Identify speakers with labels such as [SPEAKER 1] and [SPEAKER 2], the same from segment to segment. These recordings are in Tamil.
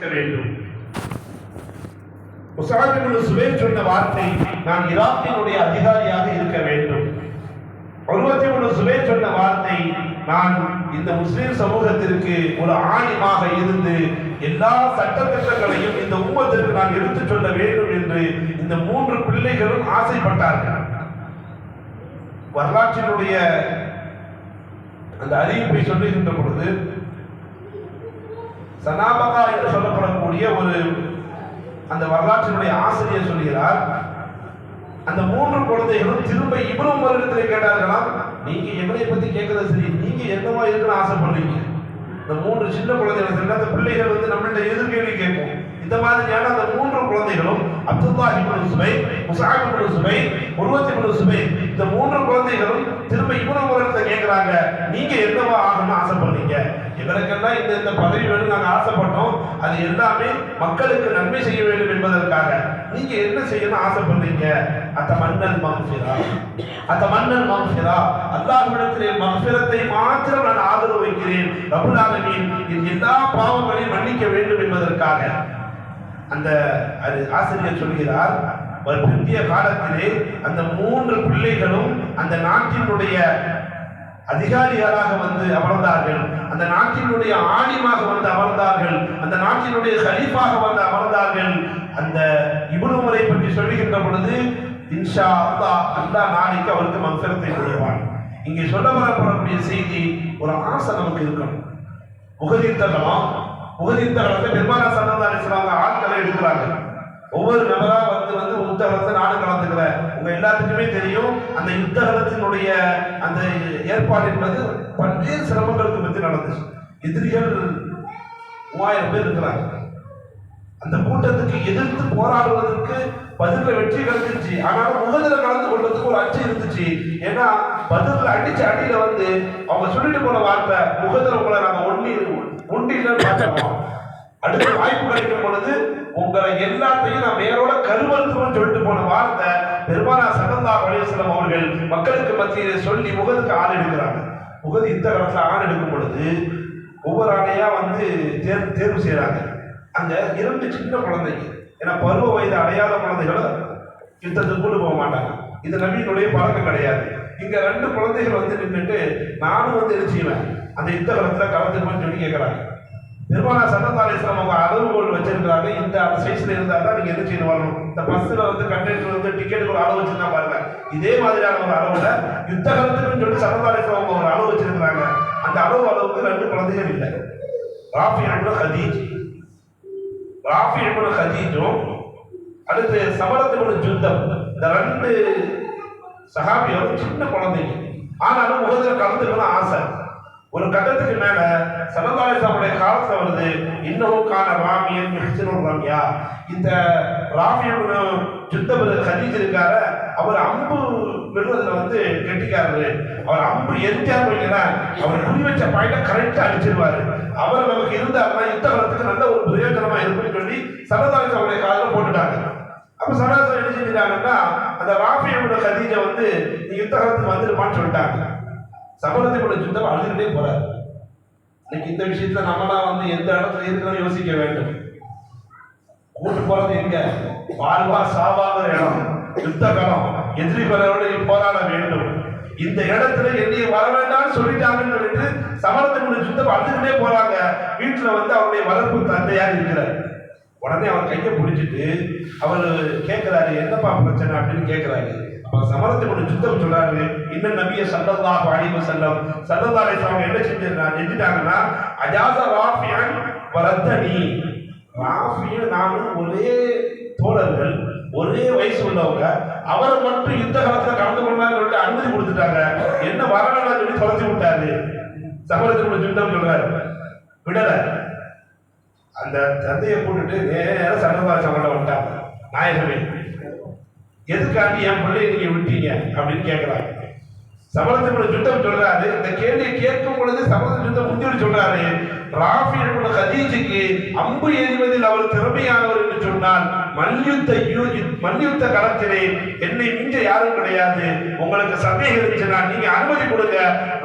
[SPEAKER 1] வேண்டும். உஸாத் இப்னு சுபைர் சொன்ன வார்த்தை, நான் ஈராக்கினுடைய அதிகாரியாக இருக்க வேண்டும். உர்வத் இப்னு சுபைர் சொன்ன வார்த்தை, நான் இந்த முஸ்லிம் சமூகத்திற்கு ஒரு ஆலிமாக இருந்து எல்லா சட்டத்திட்டங்களையும் இந்த உம்மத்திற்கு நான் எடுத்துச் சொல்ல வேண்டும் என்று இந்த மூன்று பிள்ளைகளும் ஆசைப்பட்டார்கள். வரலாற்றினுடைய அந்த அறிவிப்பை சொல்லுகின்ற பொழுது சனாபகா என்று சொல்லப்படக்கூடிய ஒரு அந்த வரலாற்றினுடைய ஆசிரியர் சொல்கிறார், அந்த மூன்று குழந்தைகளும் திரும்ப இப்னு உமர் இடத்துல கேட்டார்களாம், நீங்க எவனை பத்தி கேட்கறது சரி, நீங்க என்னவா இருக்குன்னு ஆசைப்படுறீங்க? இந்த மூன்று சின்ன குழந்தைகள் அந்த பிள்ளைகள் நம்மள்ட்ட எதிர்கேள்வி கேட்கும். இந்த மாதிரியான அந்த மூன்று குழந்தைகளும் அப்துல்லாஹ் இப்னு சுபைர், முஸஅப் இப்னு சுபைர், உர்வத் இப்னு சுபைர், இந்த மூன்று குழந்தைகளும் திரும்ப இப்னு உமர் இடத்துல கேட்கிறாங்க, நீங்க என்னவா ஆகணும்னு ஆசைப்படுறீங்க? எங்களுக்கெல்லாம் இந்த பதவி வேணும் நாங்க ஆசைப்பட்டோம், அது எல்லாமே மக்களுக்கு நன்மை செய்ய வேண்டும் என்பதற்காக. நீங்க என்ன செய்யணும் ஆசைப்படுறீங்க? அத்தமன்னல் மக்ஃபிரா, அத்தமன்னல் மக்ஃபிரா, அல்லாஹ்விடத்திலே மக்ஃபிரத்தை மாத்திரம் நான் ஆதரவு வைக்கிறேன். ரப்புல் ஆலமீன் என் எல்லா பாவங்களையும் மன்னிக்க வேண்டும் என்பதற்காக. அந்த ஆசிரியர் சொல்கிறார், ஒரு பிந்திய காலத்திலே அந்த மூன்று பிள்ளைகளும் அந்த நாட்டினுடைய அதிகாரிகளாக வந்து அமர்ந்தார்கள், அந்த நாட்டினுடைய ஆலிமாக வந்து அமர்ந்தார்கள், அந்த நாட்டினுடைய கலீஃபாக வந்து அமர்ந்தார்கள். அந்த இப்னு உமரை பற்றி சொல்லுகின்ற பொழுது, இன்ஷா அல்லாஹ் அல்லாஹ் நாளைக்கு அவருக்கு மக்ஃபிரத்தை கொடுப்பான். இங்கே சொல்ல வரப்படக்கூடிய செய்தி, ஒரு ஆசை நமக்கு இருக்கணும். உகதித்தகலத்தை பெருமானார் ஸல்லல்லாஹு அலைஹி வஸல்லம் ஆட்களை எடுக்கிறாங்க. ஒவ்வொரு நபரா வந்து யுத்தகலத்தை நானும் கலந்துக்கிறேன். உங்க எல்லாத்துக்குமே தெரியும், அந்த யுத்தகலத்தினுடைய அந்த ஏற்பாடு என்பது பல்வேறு சிரமங்களுக்கு பற்றி நடந்துச்சு. எதிரிகள் 3000 பேர் இருக்கிறாங்க. அந்த கூட்டத்துக்கு எதிர்த்து போராடுவதற்கு பதில வெற்றி கிடைச்சிருச்சு. ஆனாலும் உகதுல கலந்து கொள்றதுக்கு ஒரு அச்சம் இருந்துச்சு. ஏன்னா பதில அடிச்ச அடியில வந்து அவங்க சொல்லிட்டு போன வார்த்தை, உகதுல உங்களை நாங்க ஒன்றில் பார்க்கிறோம், அடுத்த வாய்ப்பு கிடைக்கும் பொழுது உங்களை எல்லாத்தையும் நான் வேரோட கருவறுத்துவோம் சொல்லிட்டு போன வார்த்தை பெருமானார் ஸல்லல்லாஹு அலைஹி வஸல்லம் அவர்கள் மக்களுக்கு மத்தியிலே சொல்லி உகதுக்கு ஆள் எடுக்கிறாங்க. உகது இந்த காலத்தில் ஆள் எடுக்கும் பொழுது ஒவ்வொரு ஆணையா வந்து தேர்வு செய்யறாங்க. அங்க 2 சின்ன குழந்தைங்க, ஏன்னா பருவ வயது அடையாத குழந்தைகளை யுத்தத்துக்கு கொண்டு போக மாட்டாங்க. இது நபியினுடைய பழக்கம் கிடையாது. இங்க 2 குழந்தைகள் வந்து நின்றுட்டு, நானும் வந்து என்ன செய்வேன் அந்த யுத்த காலத்துல கலந்துக்குவேன்னு சொல்லி கேட்கறாங்க. பெருமானார் ஸல்லல்லாஹு அலைஹி வஸல்லம் அவங்க அளவுகோல் வச்சிருக்கிறாங்க. இந்த அந்த சைஸ்ல இருந்தா தான் நீங்க என்ன செய்யணும் வரணும். இந்த பஸ்ல வந்து கண்டக்டர் வந்து டிக்கெட்டுக்கு ஒரு அளவு வச்சிருந்தா பாருங்க, இதே மாதிரியான ஒரு அளவுல யுத்த காலத்துக்குன்னு சொல்லி ஸல்லல்லாஹு அலைஹி வஸல்லம் அவங்க ஒரு அளவு வச்சிருக்கிறாங்க. அந்த அளவுக்கு 2 குழந்தைகள் இல்லை. ராஃபி இப்னு ஹதீஜும் அடுத்து சமரத் இப்னு ஜுந்தப், இந்த 2 சஹாபியும் சின்ன குழந்தைங்க. ஆனாலும் உலகத்தில் கலந்துக்கணும் ஆசை. ஒரு கட்டத்துக்கு மேல ஸல்லல்லாஹு அலைஹி வஸல்லம் காலத்துல வருது, இன்னும் கான ராமியன் யுஹ்சினுர் ரம்யா, இந்த ராஃபி இப்னு ஜுந்தப் ஹதீஜ் இருக்காரு, அவர் அம்பு விடுறதுல வந்து கெட்டிக்காரரு. அவர் அம்பு எரிஞ்சார் வைக்கிறா, அவர் குறி வச்ச பாயிண்ட கரெக்டா அடிச்சிருவாரு. அவர் நமக்கு இருந்தாருன்னா யுத்த காலத்துக்கு நல்ல ஒரு பிரயோஜனமா இருக்குன்னு சொல்லி ஸல்லல்லாஹு அலைஹி வஸல்லம் காலத்துல போட்டுட்டாங்க. அப்ப ஸல்லல்லாஹு என்ன செஞ்சிட்டாங்கன்னா, அந்த ராஃபி இப்னு ஹதீஜ வந்து யுத்த காலத்துக்கு வந்துருமான்னு சொல்லிட்டாங்க. சமரத் இப்னு ஜுந்தப் அழுதுகிட்டே போறாரு. இன்னைக்கு இந்த விஷயத்துல நம்மளாம் வந்து எந்த இடத்துல இருக்கிறோம் யோசிக்க வேண்டும். கூட்டு போறது எங்க? வாழ்வா சாவாங்கிற இடம், யுத்த காலம், எதிரிகளோடு போராட வேண்டும். இந்த இடத்துல என்னைய வர வேண்டாம்னு சொல்லிட்டாங்கன்னு சொல்லிட்டு சமரத் இப்னு ஜுந்தப் அழுதுகிட்டே போறாங்க. வீட்டுல வந்து அவருடைய வளர்ப்பு தந்தையார் இருக்கிறார். உடனே அவர் கையை பிடிச்சிட்டு அவர் கேட்கிறாரு, என்னப்பா பிரச்சனை அப்படின்னு கேட்கிறாரு. அப்ப சமரத் இப்னு ஜுந்தப் சொல்றாரு, இன்னும் நபிய ஸல்லல்லாஹு அலைஹி வஸல்லம் ஸல்லல்லாஹு அலைஹி வஸல்லம் என்ன செஞ்சிட்டாங்கன்னா, அஜாஸ ராஃபியன் வரத்தனி, ராஃபியும் நானும் ஒரே தோழர்கள், ஒரே வயசு உள்ளவங்க, அவரை மட்டும் யுத்த காலத்துல கலந்து கொள்ளான்னு சொல்லிட்டு அனுமதி கொடுத்துட்டாங்க. என்ன வரவேணா சொல்லி தொலைச்சி விட்டாரு. சமரத் இப்னு ஜுந்தப் சொல்றாரு, விடல. அந்த தந்தையை போட்டுட்டு நேரம் ஸல்லல்லாஹு அலைஹி வஸல்லம் வந்துட்டாங்க. நாயகமே, எதுக்காண்டி என் பிள்ளையை நீங்க விட்டீங்க அப்படின்னு கேட்கிறாங்க. சமரத் இப்னு ஜுந்தப் சொல்றாரு, இந்த கேள்வியை கேட்கும் பொழுது சமரத் ஜுந்தப் முந்தியோடு சொல்றாரு, ராஃபி இப்னு ஹதீஜுக்கு அம்பு எறிவதில் அவர் திறமையானவர் என்று சொன்னால் மல்யுத்த களத்திலே என்னை மிஞ்ச யாரும் கிடையாது. உங்களுக்கு சந்தேகம் இருந்துச்சுன்னா நீங்க அனுமதி கொடுங்க,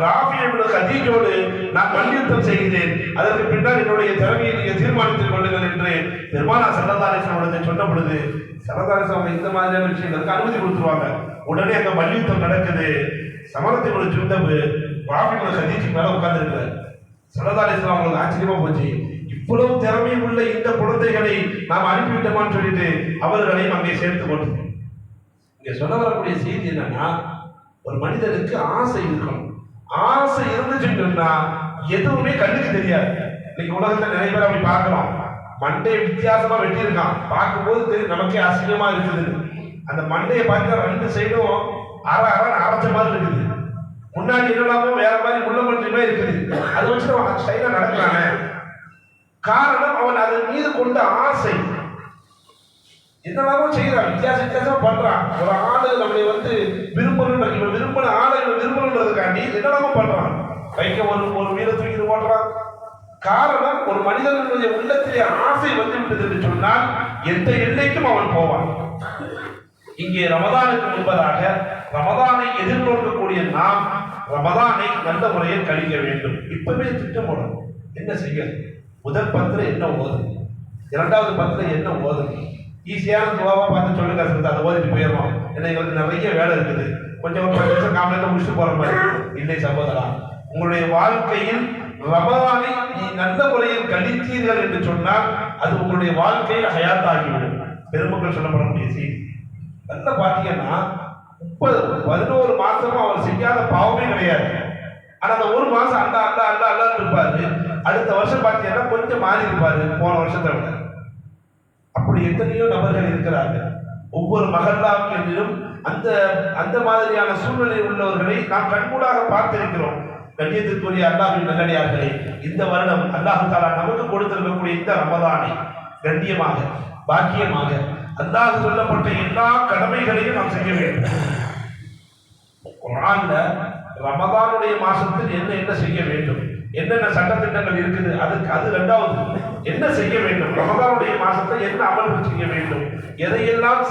[SPEAKER 1] ராஃபி இப்னு ஹதீஜோடு நான் மல்யுத்தம் செய்கிறேன், அதற்கு பின்னால் என்னுடைய திறமையை நீங்க தீர்மானித்துக் கொள்ளுங்கள் என்று பெருமானார் ஸல்லல்லாஹு அலைஹி வஸல்லம் சொன்ன பொழுது ஸல்லல்லாஹு அலைஹி வஸல்லம் இந்த மாதிரியான விஷயங்களுக்கு அனுமதி கொடுத்துருவாங்க. உடனே அங்க மல்யுத்தம் நடக்குது. சமரத் இப்னு ஜுந்தப் ராஃபி இப்னு ஹதீஜ் மேல உட்கார்ந்து இருக்கிறார். ஸல்லல்லாஹு அலைஹி வஸல்லம் அவங்களுக்கு ஆச்சரியமா போச்சு, இவ்வளவு திறமை உள்ள இந்த குழந்தைகளை நாம் அனுப்பிவிட்டோமான்னு சொல்லிட்டு அவர்களையும் அங்கே சேர்த்து கொண்டு. இங்க சொல்ல வரக்கூடிய செய்தி என்னன்னா, ஒரு மனிதனுக்கு ஆசை இருக்கணும். ஆசை இருந்துச்சுன்னு சொன்னா எதுவுமே கண்ணுக்கு தெரியாது. இன்னைக்கு உலகத்துல நிறைய பேர் அப்படி பார்க்கலாம், மண்டை வித்தியாசமா வெட்டி இருக்கான், பார்க்கும்போது தெரியும் நமக்கே அசிங்கமா இருக்குது. அந்த மண்டையை பார்த்தா ரெண்டு சைடும் அரைச்ச மாதிரி இருக்குது, முன்னாடி என்னலாமோ வேற மாதிரி முள்ள மன்றமே இருக்குது, அதை வச்சு அவன் ஸ்டைலா நடக்கிறாங்க. காரணம் அவன் அதன் மீது கொண்ட ஆசை. என்னெல்லாமோ செய்யறான், வித்தியாசமா பண்றான். ஒரு ஆளு நம்மளை விரும்பணும், இவன் விரும்பின ஆளை இவன் விரும்பணுன்றதுக்காண்டி என்னெல்லாமோ பண்றான். கைக்க ஒரு வீர தூக்கிட்டு ஓடுறான். காரணம், ஒரு மனிதனுடைய உள்ளத்திலே ஆசை விட்டது என்று சொன்னால் எந்த எல்லைக்கும் அவன் போவான். இங்கே ரமதானுக்கு முன்பதாக ரமதானை எதிர்நோக்கக்கூடிய நாம் ரமதானை நல்ல முறையில் கழிக்க வேண்டும். இப்பவே திட்டமிடணும், என்ன செய்யணும். முதல் பத்துல என்ன ஓதும், இரண்டாவது பத்துல என்ன ஓதும், ஈஸியான துவாவா பார்த்து சொல்லுங்க, அதை ஓதிட்டு போயிடணும். ஏன்னா எங்களுக்கு நிறைய வேலை இருக்குது, கொஞ்சம் ஒரு 10 நிமிஷம் காலையில முடிச்சுட்டு போற மாதிரி இல்லை சகோதரா. உங்களுடைய வாழ்க்கையில் ரமதானை நீ நல்ல முறையில் கழித்தீர்கள் என்று சொன்னால் அது உங்களுடைய வாழ்க்கையில் ஹயாத்தாகிவிடும். பெருமக்கள் சொல்லப்படக்கூடிய செய்தி. நல்லா பார்த்தீங்கன்னா 11 மாசமும் அவர் செய்யாத பாவமே கிடையாது. ஆனா அந்த ஒரு மாசம் அல்லா அல்லா அல்லா அல்லான்னு இருப்பாரு. அடுத்த வருஷம் பார்த்தீங்கன்னா கொஞ்சம் மாறி இருப்பாரு போன வருஷத்தை விட. அப்படி எத்தனையோ நபர்கள் இருக்கிறார்கள். ஒவ்வொரு மகல்லாவிலும் அந்த அந்த மாதிரியான சூழ்நிலை உள்ளவர்களை நாம் கண்கூடாக பார்த்திருக்கிறோம். கண்ணியத்திற்குரிய அல்லாஹ்வின் நல்லடியார்களே, இந்த வருடம் அல்லாஹ் தஆலா நமக்கு கொடுத்திருக்கக்கூடிய இந்த ரமதானை கண்ணியமாக பாக்கியமாக அல்லாஹ் சொல்லப்பட்ட எல்லா கடமைகளையும் நாம் செய்ய வேண்டும். குர்ஆன்ல ரமதானுடைய மாசத்தில் என்ன செய்ய வேண்டும், என்னென்ன சட்டத்திட்டங்கள் இருக்குது, அது இரண்டாவது. என்ன செய்ய வேண்டும், ரமதானுடைய மாசத்தில் என்ன அமல்கள் செய்ய வேண்டும், எதையெல்லாம்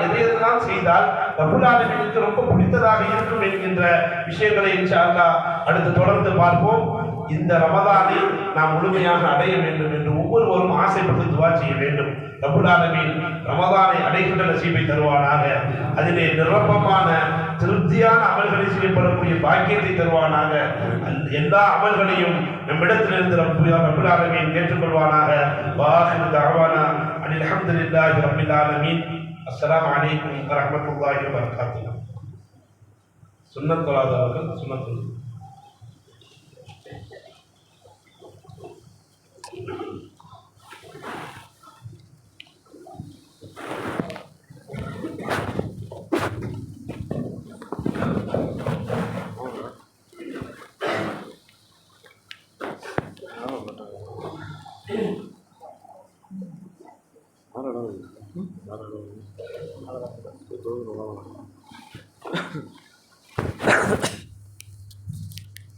[SPEAKER 1] எதையெல்லாம் செய்தால் ரப்பல் ஆலமீனுக்கு ரொம்ப பிடித்ததாக இருக்கும் என்கின்ற விஷயங்களை இன்ஷா அல்லாஹ் அடுத்து தொடர்ந்து பார்ப்போம். இந்த ரமதானை நாம் முழுமையாக அடைய வேண்டும் என்று ஒவ்வொருவரும் ஆசைப்பட்டு துவா செய்ய வேண்டும். ரப்பல் ஆலமீன் ரமதானை அடைகின்ற நசீபை தருவானாக. அதிலே நிரப்பமான திருப்தியான அமல்களை செய்யப்படக்கூடிய பாக்கியத்தை தருவானாக. எல்லா அமல்களையும் நம்மிடத்திலிருந்து ரப்பல் ஆலமீன் ஏற்றுக்கொள்வானாக. வாஹிரு தஅவானா அனில் ஹம்துலில்லாஹி ரப்பில் ஆலமீன். அஸ்ஸலாமு அலைக்கும் வரஹ்மத்துல்லாஹி வபரகாத்துஹு. சுன்னத் தொழாதவர்கள் சுன்னத் தொழு.
[SPEAKER 2] Ahora no.